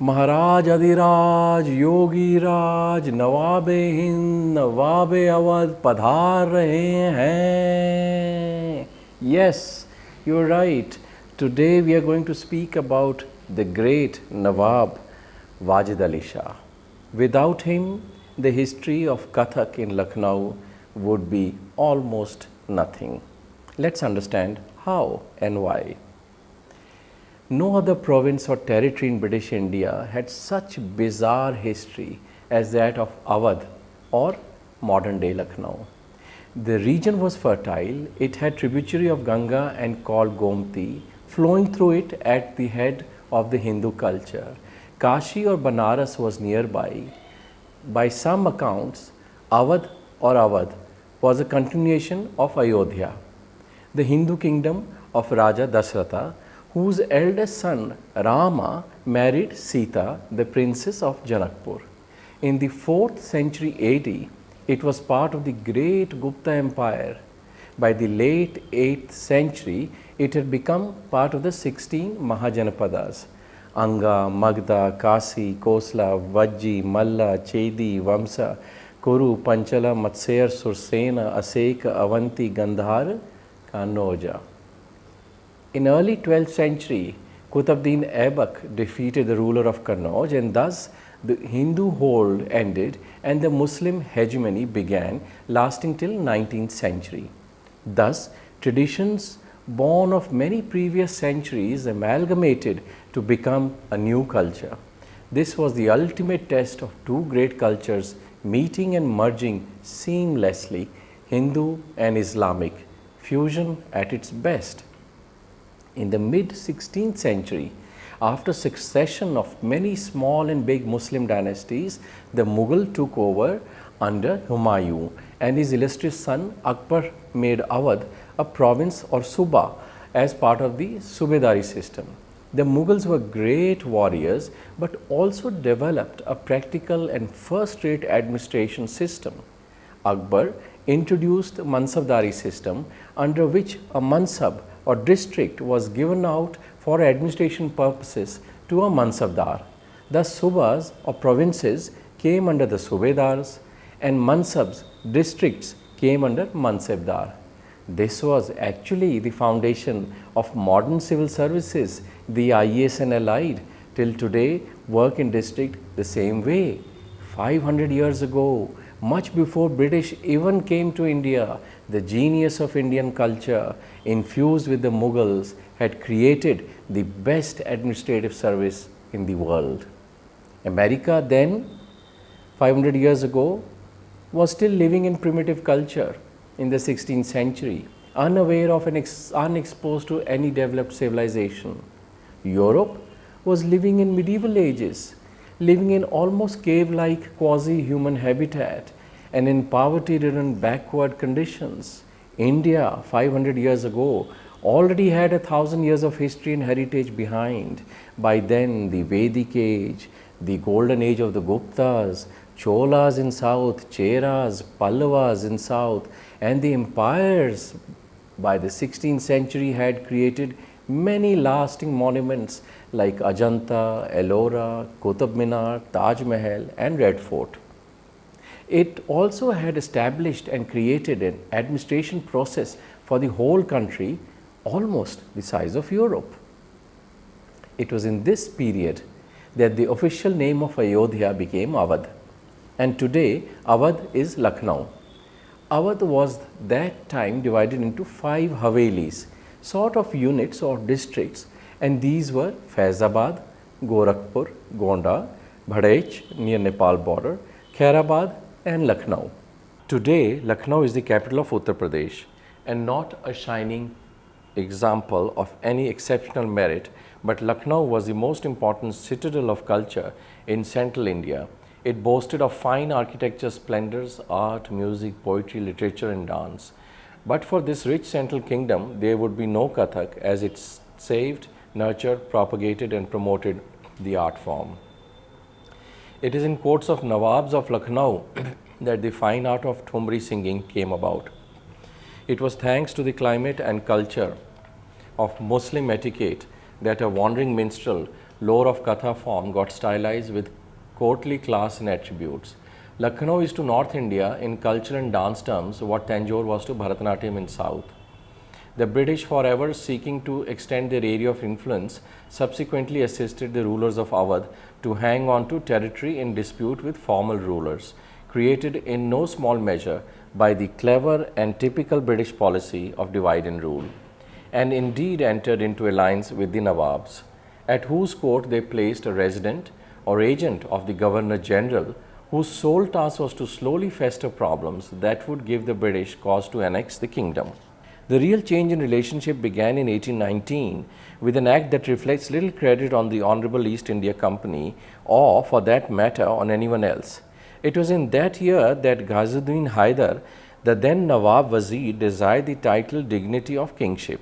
महाराज अधिराज योगी राज नवाबे हिंद नवाबे अवध पधार रहे हैं. Yes, you're right. Today we are going to speak about the great Nawab Wajid-Ali-Shah. Without him, the history of Kathak in Lucknow would be almost nothing. Let's understand how and why. No other province or territory in British India had such bizarre history as that of Awadh or modern day Lucknow. The region was fertile, it had tributary of Ganga and called Gomti flowing through it at the head of the Hindu culture. Kashi or Banaras was nearby. By some accounts, Awadh or Awadh was a continuation of Ayodhya, the Hindu kingdom of Raja Dasratha, whose eldest son Rama married Sita, the princess of Janakpur. In the 4th century AD, it was part of the great Gupta Empire. By the late 8th century, it had become part of the 16 Mahajanapadas: Anga, Magda, Kasi, Kosla, Vajji, Malla, Chedi, Vamsa, Kuru, Panchala, Matsayar, Sursena, Aseka, Avanti, Gandhar, Kanoja. In early 12th century, Qutbuddin Aibak defeated the ruler of Kannauj, and thus the Hindu hold ended and the Muslim hegemony began, lasting till 19th century. Thus, traditions born of many previous centuries amalgamated to become a new culture. This was the ultimate test of two great cultures meeting and merging seamlessly, Hindu and Islamic, fusion at its best. In the mid-16th century, after succession of many small and big Muslim dynasties, the Mughal took over under Humayun, and his illustrious son Akbar made Awadh a province or Suba as part of the Subedari system. The Mughals were great warriors but also developed a practical and first-rate administration system. Akbar introduced Mansabdari system, under which a Mansab or district was given out for administration purposes to a Mansabdar. Thus, Subas or provinces came under the Subedars and Mansabs, districts, came under Mansabdar. This was actually the foundation of modern civil services, the IAS and allied, till today work in district the same way. 500 years ago, much before British even came to India, the genius of Indian culture infused with the Mughals had created the best administrative service in the world. America then, 500 years ago, was still living in primitive culture in the 16th century, unaware of and unexposed to any developed civilization. Europe was living in medieval ages, living in almost cave-like quasi-human habitat and in poverty-ridden backward conditions. India, 500 years ago, already had 1,000 years of history and heritage behind. By then, the Vedic Age, the golden age of the Guptas, Cholas in south, Cheras, Pallavas in south, and the empires by the 16th century had created many lasting monuments like Ajanta, Ellora, Qutub Minar, Taj Mahal, and Red Fort. It also had established and created an administration process for the whole country, almost the size of Europe. It was in this period that the official name of Ayodhya became Awadh, and today Awadh is Lucknow. Awadh was that time divided into 5 Havelis, sort of units or districts, and these were Faizabad, Gorakhpur, Gonda, Bhadech near Nepal border, Khairabad, and Lucknow. Today, Lucknow is the capital of Uttar Pradesh and not a shining example of any exceptional merit, but Lucknow was the most important citadel of culture in central India. It boasted of fine architecture splendors, art, music, poetry, literature, and dance. But for this rich central kingdom, there would be no Kathak, as it saved, nurtured, propagated and promoted the art form. It is in courts of Nawabs of Lucknow that the fine art of Thumri singing came about. It was thanks to the climate and culture of Muslim etiquette that a wandering minstrel lore of Katha form got stylized with courtly class and attributes. Lucknow is to North India in culture and dance terms what Tanjore was to Bharatanatyam in South. The British, forever seeking to extend their area of influence, subsequently assisted the rulers of Awadh to hang on to territory in dispute with formal rulers, created in no small measure by the clever and typical British policy of divide and rule, and indeed entered into alliance with the Nawabs, at whose court they placed a resident or agent of the Governor General, whose sole task was to slowly fester problems that would give the British cause to annex the kingdom. The real change in relationship began in 1819 with an act that reflects little credit on the Honorable East India Company or, for that matter, on anyone else. It was in that year that Ghazuddin Haidar, the then Nawab Wazir, desired the title dignity of kingship.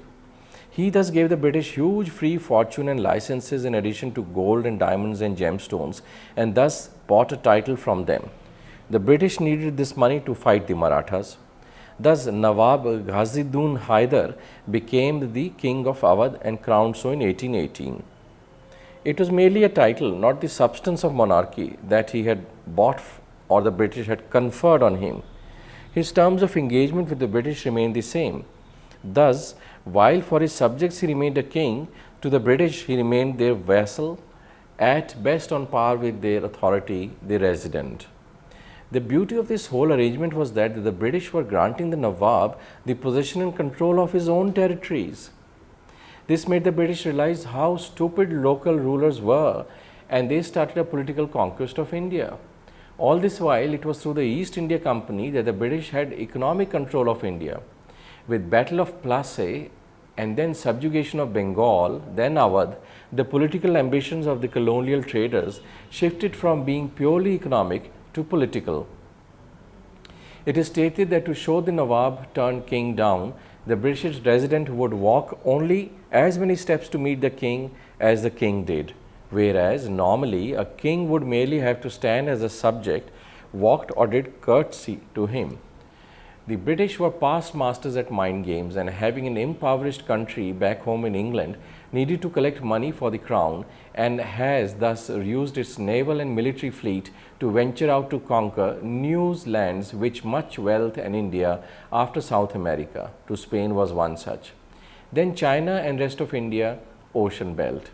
He thus gave the British huge free fortune and licenses in addition to gold and diamonds and gemstones, and thus bought a title from them. The British needed this money to fight the Marathas. Thus, Nawab Ghazuddin Haidar became the king of Awadh and crowned so in 1818. It was merely a title, not the substance of monarchy, that he had bought or the British had conferred on him. His terms of engagement with the British remained the same. Thus, while for his subjects he remained a king, to the British he remained their vassal, at best on par with their authority, the resident. The beauty of this whole arrangement was that the British were granting the Nawab the possession and control of his own territories. This made the British realize how stupid local rulers were, and they started a political conquest of India. All this while, it was through the East India Company that the British had economic control of India. With Battle of Plassey and then subjugation of Bengal, then Awadh, the political ambitions of the colonial traders shifted from being purely economic to political. It is stated that to show the Nawab turned king down, the British resident would walk only as many steps to meet the king as the king did, whereas normally a king would merely have to stand as a subject, walked or did courtesy to him. The British were past masters at mind games, and having an impoverished country back home in England, needed to collect money for the crown, and has thus used its naval and military fleet to venture out to conquer new lands which much wealth and India after South America. To Spain was one such. Then China and rest of India ocean belt.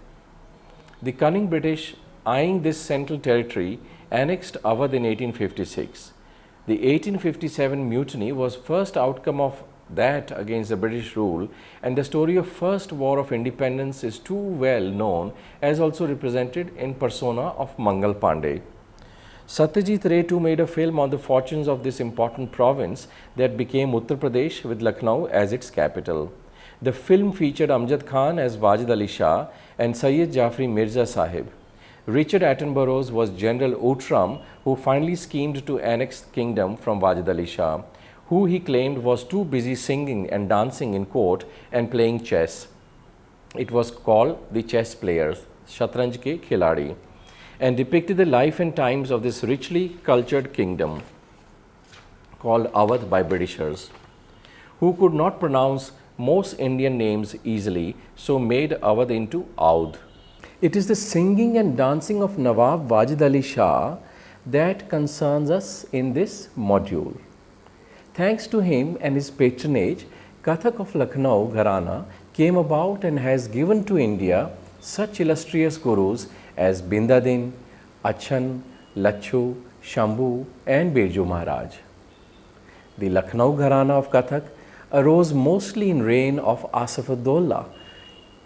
The cunning British, eyeing this central territory, annexed Awadh in 1856. The 1857 mutiny was first outcome of that against the British rule, and the story of First War of Independence is too well known, as also represented in persona of Mangal Pandey. Satyajit Ray too made a film on the fortunes of this important province that became Uttar Pradesh with Lucknow as its capital. The film featured Amjad Khan as Wajid-Ali-Shah and Sayyid Jafri Mirza Sahib. Richard Attenborough's was General Outram, who finally schemed to annex the kingdom from Wajid-Ali-Shah, who he claimed was too busy singing and dancing in court and playing chess. It was called The Chess Players, Shatranj Ke Khiladi, and depicted the life and times of this richly cultured kingdom called Awadh by Britishers, who could not pronounce most Indian names easily, so made Awadh into Audh. It is the singing and dancing of Nawab Wajid-Ali-Shah that concerns us in this module. Thanks to him and his patronage, Kathak of Lucknow Gharana came about and has given to India such illustrious gurus as Bindadin, Achan, Lachu, Shambhu and Birju Maharaj. The Lucknow Gharana of Kathak arose mostly in reign of Asaf-ud-Dowla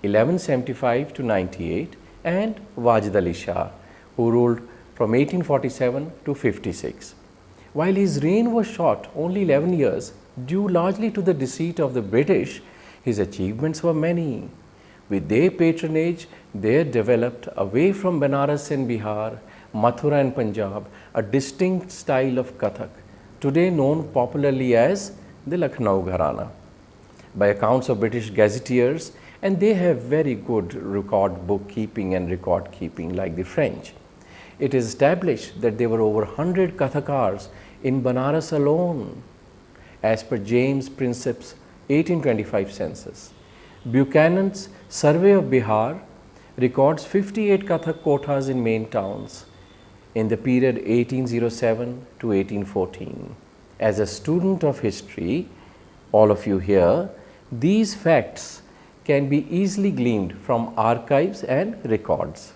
1175 to 98 and Wajid-Ali-Shah, who ruled from 1847 to 56. While his reign was short, only 11 years, due largely to the deceit of the British, his achievements were many. With their patronage, there developed, away from Banaras and Bihar, Mathura and Punjab, a distinct style of Kathak, today known popularly as the Lucknow Gharana by accounts of British gazetteers, and they have very good record bookkeeping and record keeping like the French. It is established that there were over 100 Kathakars in Banaras alone, as per James Prinsep's 1825 census. Buchanan's Survey of Bihar records 58 Kathak kothas in main towns in the period 1807 to 1814. As a student of history, all of you here, these facts can be easily gleaned from archives and records.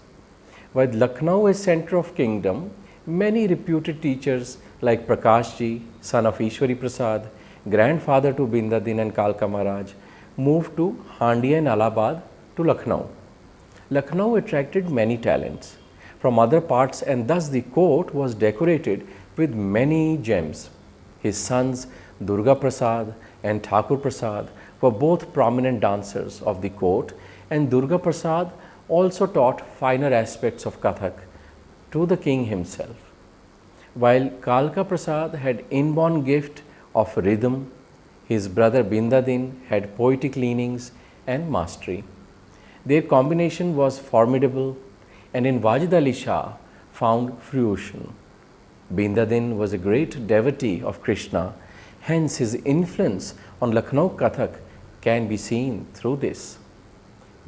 With Lucknow as center of kingdom, many reputed teachers like Prakash ji, son of Ishwari Prasad, grandfather to Bindadin and Kalka Maharaj, moved to Handia and Allahabad to Lucknow. Lucknow attracted many talents from other parts, and thus the court was decorated with many gems. His sons Durga Prasad and Thakur Prasad were both prominent dancers of the court, and Durga Prasad also taught finer aspects of Kathak to the king himself, while Kalka Prasad had inborn gift of rhythm. His brother Bindadin had poetic leanings and mastery. Their combination was formidable, and in Wajid-Ali-Shah found fruition. Bindadin was a great devotee of Krishna, hence his influence on Lucknow Kathak can be seen through this.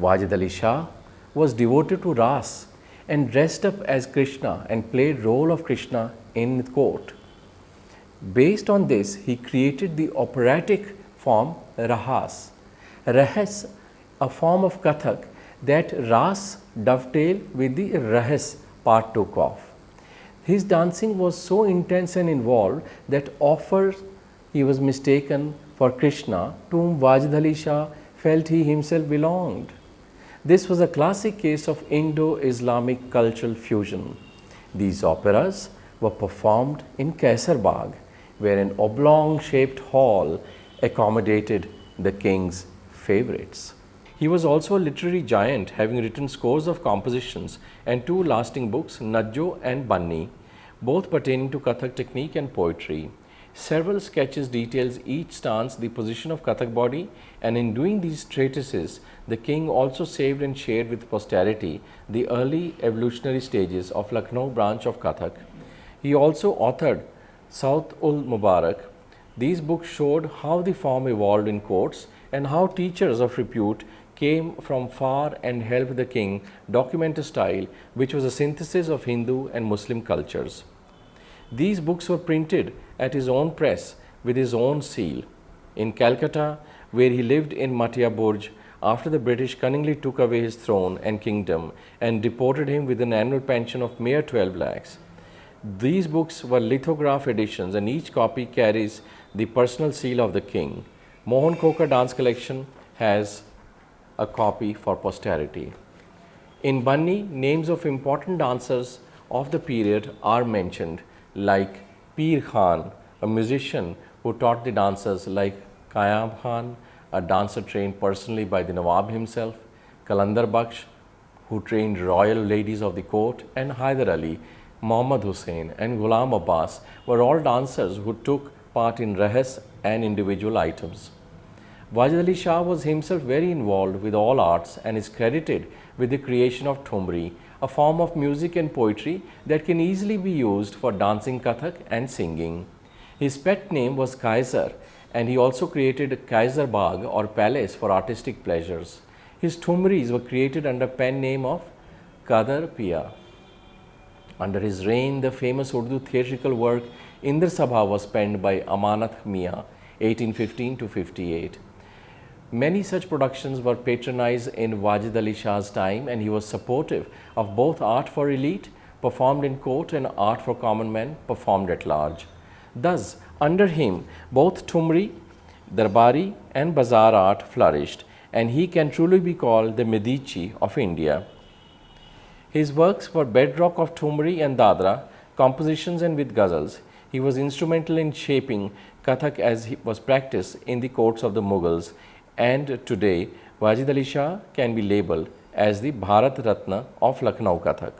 Wajid-Ali-Shah was devoted to Ras and dressed up as Krishna and played role of Krishna in court. Based on this, he created the operatic form Rahas. Rahas, a form of Kathak that Ras dovetail with the Rahas part took off. His dancing was so intense and involved that often he was mistaken for Krishna, to whom Wajid-Ali-Shah felt he himself belonged. This was a classic case of Indo-Islamic cultural fusion. These operas were performed in Kaisar Bagh, where an oblong-shaped hall accommodated the king's favorites. He was also a literary giant, having written scores of compositions and two lasting books, Najjo and Banni, both pertaining to Kathak technique and poetry. Several sketches details each stance the position of Kathak body, and in doing these treatises, the king also saved and shared with posterity the early evolutionary stages of Lucknow branch of Kathak. He also authored Sawt-ul-Mubarak. These books showed how the form evolved in courts and how teachers of repute came from far and helped the king document a style which was a synthesis of Hindu and Muslim cultures. These books were printed at his own press with his own seal. In Calcutta, where he lived in Matia Burj, after the British cunningly took away his throne and kingdom and deported him with an annual pension of mere 12 lakhs. These books were lithograph editions, and each copy carries the personal seal of the king. Mohan Khokar Dance Collection has a copy for posterity. In Banni, names of important dancers of the period are mentioned, like Peer Khan, a musician who taught the dancers like Kayam Khan, a dancer trained personally by the Nawab himself, Kalandar Baksh, who trained royal ladies of the court, and Hyder Ali, Muhammad Hussain and Ghulam Abbas were all dancers who took part in Rahas and individual items. Wajid-Ali-Shah was himself very involved with all arts and is credited with the creation of Thumri, a form of music and poetry that can easily be used for dancing Kathak and singing. His pet name was Kaiser, and he also created Kaiser Bagh or palace for artistic pleasures. His Thumris were created under pen name of Kadar Pia. Under his reign, the famous Urdu theatrical work Indra Sabha was penned by Amanat Mia, 1815 to 58. Many such productions were patronized in Wajid-Ali-Shah's time, and he was supportive of both art for elite, performed in court, and art for common men, performed at large. Thus, under him, both Thumri, Darbari and Bazaar art flourished, and he can truly be called the Medici of India. His works were bedrock of Thumri and Dadra, compositions and with ghazals. He was instrumental in shaping Kathak as he was practiced in the courts of the Mughals, and today Wajid-Ali-Shah can be labelled as the Bharat Ratna of Lucknow Kathak.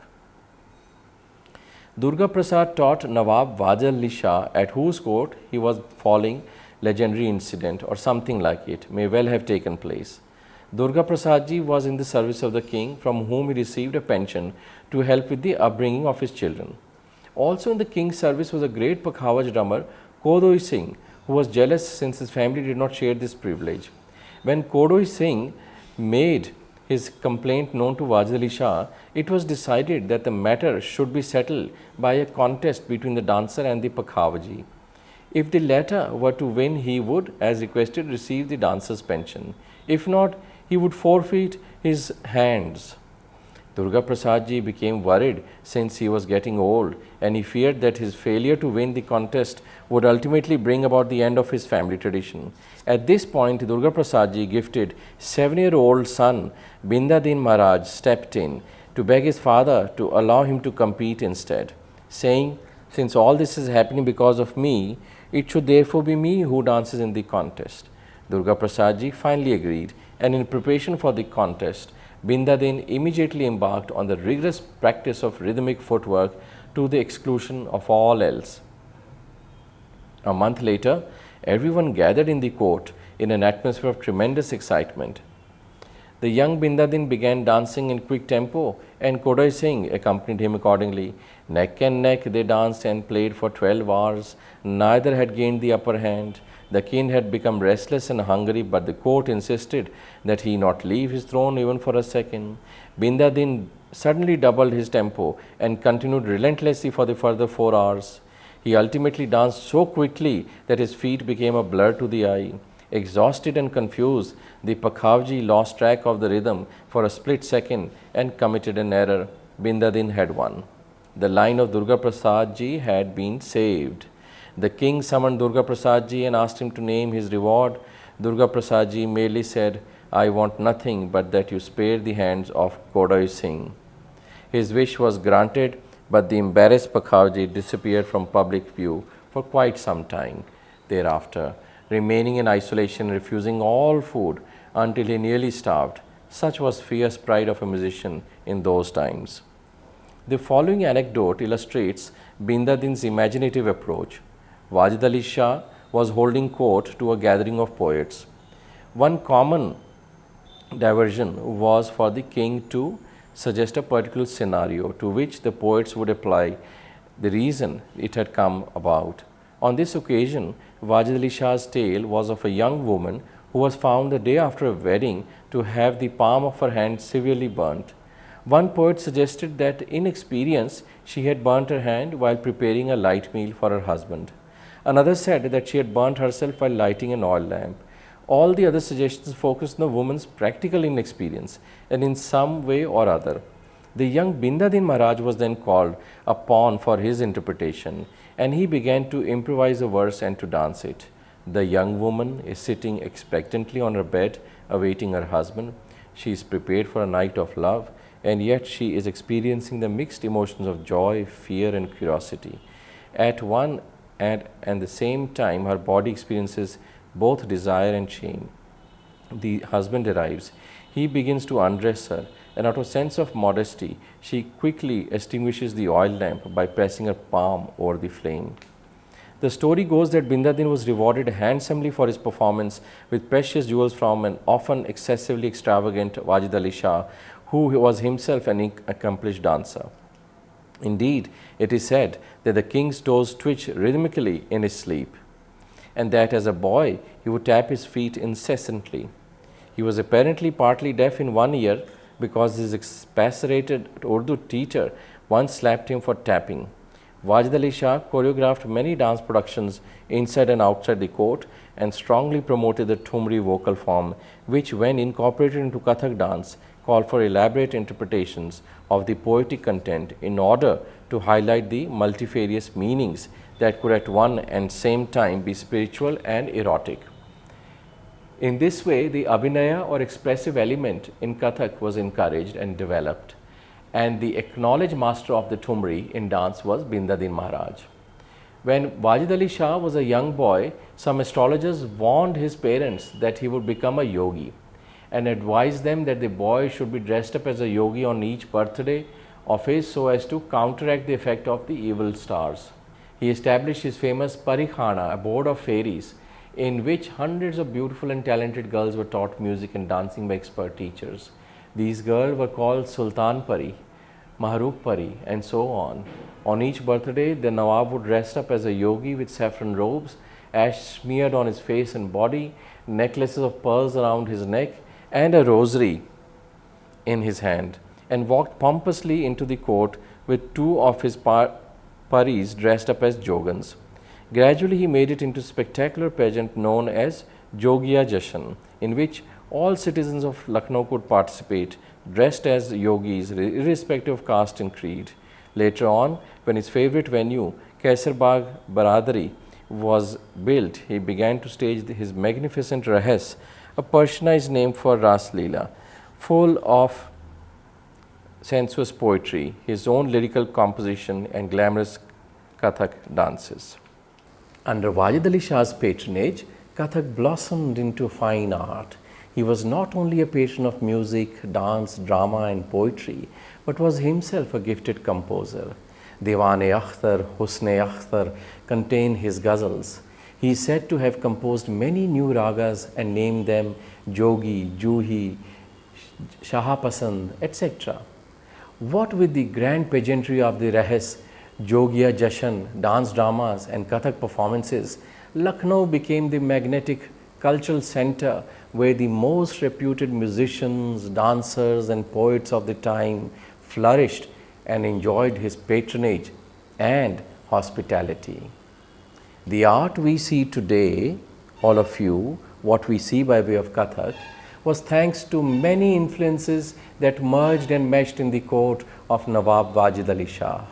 Durga Prasad taught Nawab Wajid-Ali-Shah, at whose court he was following legendary incident or something like it may well have taken place. Durga Prasad ji was in the service of the king, from whom he received a pension to help with the upbringing of his children. Also in the king's service was a great Pakhawaj drummer, Kodoi Singh, who was jealous since his family did not share this privilege. When Kodoi Singh made his complaint known to Wajid-Ali-Shah, it was decided that the matter should be settled by a contest between the dancer and the Pakhavaji. If the latter were to win, he would, as requested, receive the dancer's pension. If not, he would forfeit his hands. Durga Prasad ji became worried since he was getting old, and he feared that his failure to win the contest would ultimately bring about the end of his family tradition. At this point, Durga Prasad ji gifted 7-year-old son Bindadin Maharaj stepped in to beg his father to allow him to compete instead, saying, "Since all this is happening because of me, it should therefore be me who dances in the contest." Durga Prasad ji finally agreed, and in preparation for the contest, Bindadin immediately embarked on the rigorous practice of rhythmic footwork to the exclusion of all else. A month later, everyone gathered in the court in an atmosphere of tremendous excitement. The young Bindadin began dancing in quick tempo, and Kodoi Singh accompanied him accordingly. Neck and neck they danced and played for 12 hours. Neither had gained the upper hand. The king had become restless and hungry, but the court insisted that he not leave his throne even for a second. Bindadin suddenly doubled his tempo and continued relentlessly for the further 4 hours. He ultimately danced so quickly that his feet became a blur to the eye. Exhausted and confused, the Pakhavji lost track of the rhythm for a split second and committed an error. Bindadin had won. The line of Durga Prasad ji had been saved. The king summoned Durga Prasad ji and asked him to name his reward. Durga Prasad ji merely said, "I want nothing but that you spare the hands of Kodoi Singh." His wish was granted, but the embarrassed Pakhavji disappeared from public view for quite some time thereafter, remaining in isolation, refusing all food until he nearly starved. Such was fierce pride of a musician in those times. The following anecdote illustrates Bindadin's imaginative approach. Wajid-Ali-Shah was holding court to a gathering of poets. One common diversion was for the king to suggest a particular scenario to which the poets would apply the reason it had come about. On this occasion, Wajid-Ali-Shah's tale was of a young woman who was found the day after a wedding to have the palm of her hand severely burnt. One poet suggested that in experience she had burnt her hand while preparing a light meal for her husband. Another said that she had burnt herself while lighting an oil lamp. All the other suggestions focused on the woman's practical inexperience and in some way or other. The young Bindadin Maharaj was then called upon for his interpretation, and he began to improvise a verse and to dance it. The young woman is sitting expectantly on her bed awaiting her husband. She is prepared for a night of love, and yet she is experiencing the mixed emotions of joy, fear and curiosity. At one and the same time, her body experiences both desire and shame. The husband arrives. He begins to undress her, and out of sense of modesty, she quickly extinguishes the oil lamp by pressing her palm over the flame. The story goes that Bindadin was rewarded handsomely for his performance with precious jewels from an often excessively extravagant Wajid-Ali-Shah, who was himself an accomplished dancer. Indeed, it is said that the king's toes twitched rhythmically in his sleep, and that as a boy he would tap his feet incessantly. He was apparently partly deaf in one ear because his exasperated Urdu teacher once slapped him for tapping. Wajid-Ali-Shah choreographed many dance productions inside and outside the court and strongly promoted the Thumri vocal form, which when incorporated into Kathak dance called for elaborate interpretations of the poetic content in order to highlight the multifarious meanings that could at one and same time be spiritual and erotic. In this way, the abhinaya or expressive element in Kathak was encouraged and developed, and the acknowledged master of the Thumri in dance was Bindadin Maharaj. When Wajid-Ali-Shah was a young boy, some astrologers warned his parents that he would become a yogi and advised them that the boy should be dressed up as a yogi on each birthday of his so as to counteract the effect of the evil stars. He established his famous Parikhana, a board of fairies, in which hundreds of beautiful and talented girls were taught music and dancing by expert teachers. These girls were called Sultan Pari, Mahrukh Pari, and so on. On each birthday, the Nawab would dress up as a yogi with saffron robes, ash smeared on his face and body, necklaces of pearls around his neck, and a rosary in his hand, and walked pompously into the court with two of his paris dressed up as jogans. Gradually, he made it into a spectacular pageant known as Jogiya Jashan, in which all citizens of Lucknow could participate, dressed as yogis, irrespective of caste and creed. Later on, when his favorite venue, Kaisarbagh Baradari, was built, he began to stage his magnificent Rahas, a Persianized name for Ras Leela, full of sensuous poetry, his own lyrical composition, and glamorous Kathak dances. Under Wajid-Ali-Shah's patronage, Kathak blossomed into fine art. He was not only a patron of music, dance, drama, and poetry, but was himself a gifted composer. Dewan-e-Akhtar, Husn-e-Akhtar contain his ghazals. He is said to have composed many new ragas and named them Jogi, Juhi, Shahapasand, etc. What with the grand pageantry of the Rahas, Jogiya Jashan, dance dramas, and Kathak performances, Lucknow became the magnetic cultural center where the most reputed musicians, dancers, and poets of the time flourished and enjoyed his patronage and hospitality. The art we see today, all of you, what we see by way of Kathak, was thanks to many influences that merged and meshed in the court of Nawab Wajid-Ali-Shah.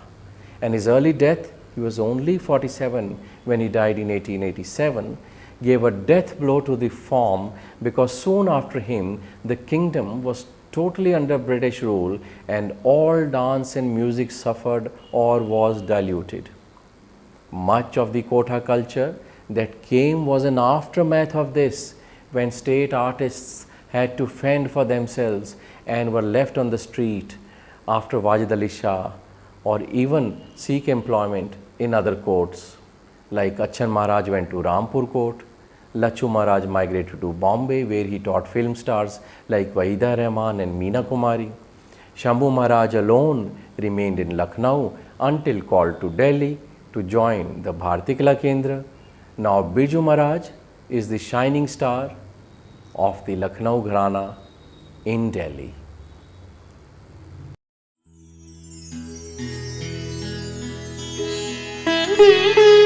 And his early death, he was only 47 when he died in 1887, gave a death blow to the form, because soon after him the kingdom was totally under British rule and all dance and music suffered or was diluted. Much of the Kotha culture that came was an aftermath of this, when state artists had to fend for themselves and were left on the street after Wajid-Ali-Shah, or even seek employment in other courts. Like Achan Maharaj went to Rampur court, Lachu Maharaj migrated to Bombay, where he taught film stars like Wahida Rahman and Meena Kumari. Shambhu Maharaj alone remained in Lucknow until called to Delhi to join the Bharati Kala Kendra. Now Birju Maharaj is the shining star of the Lucknow Gharana in Delhi. Thank you.